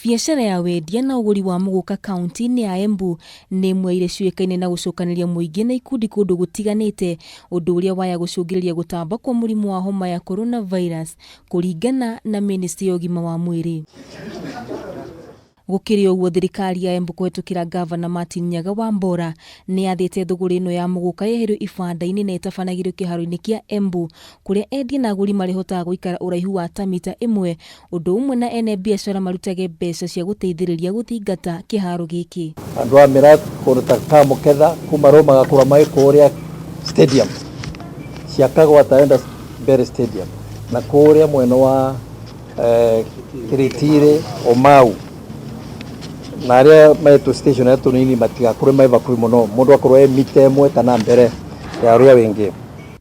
Biacara ya wendia na uguri wa Muguka kaunti ya Embu ni imwe ire ciuikaine na gucokanirira muingi na ikundi kundu gutiganite, undu uria waya gucungiriria gutamba kwa murimu wa homa ya coronavirus kuringana na ministry ya ugima wa mwiri. Gukiri uguo thirikari ya Embu kuhetukira gavana Martin Nyaga wa Mbora ni athite thuguri ino ya Muguka yeherio ibanda-ini na itabanagirio kiharo-ini kia Embu kuria endia na aguri marihotaga guikara uraihu wa ta mita imwe, undu umwe na ene biashara marutage mbeca cia guteithiriria guthingata kiharo giki. Andu a miraa kuruta kamuketha kuma Roma gakura mai kuria stadium ciakagwo ataenda Mbere stadium na kuria mwena wa Thirikari Omau na aria maetu station yetu nini matigakure maiva kuri muno mundu akorwo mita imwe kana mbere ya uria wingi.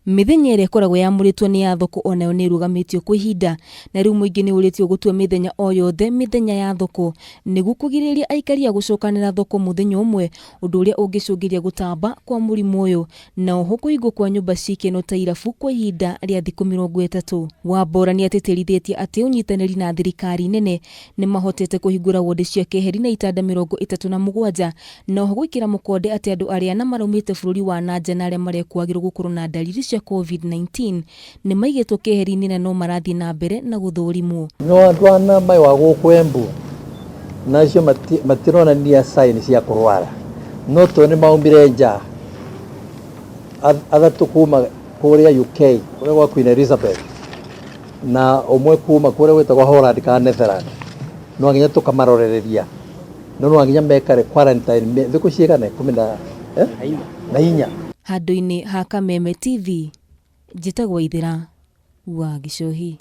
Mithenya ire koragwo yamuritwo ni ya thoko onayo ni irugamitio kwa ihinda, na riu muingi ni uritio gutua mithenya o yothe mithenya ya thoko niguo kugiriria aikari a gucokanira thoko muthenya umwe, undu uria ungicungiria gutamba kwa murimu uyu na oho kuhingwo kwa nyumba cikeno ta irabu kwa ihinda ria thiku 30. Wambora ni atitirithitie ati unyitaniri na thirikari nene ni mahotete kuhingura wondi cia keheri na itanda 37 na oho gwikira mukonde ati andu aria na maraumite bururi wa nanja na aria marekuagirwo gukorwo na dalili cia COVID-19 ni maigitwo keheri-ini na no marathie na mbere na guthurimwo. No andu ana mai wa guku Embu nacio matironania sign cia kurwara, no to ni maumbire nja athatu kuma kuria UK kuria gwa Queen Elizabeth na omwe kuma kuria gwitagwo Holland kana Netherland, no nginya tukamarorereria no nginya mekare quarantine thiku cigana 14 handu-ini ha Kameme TV, njitagwo Waithira wa Gichohi.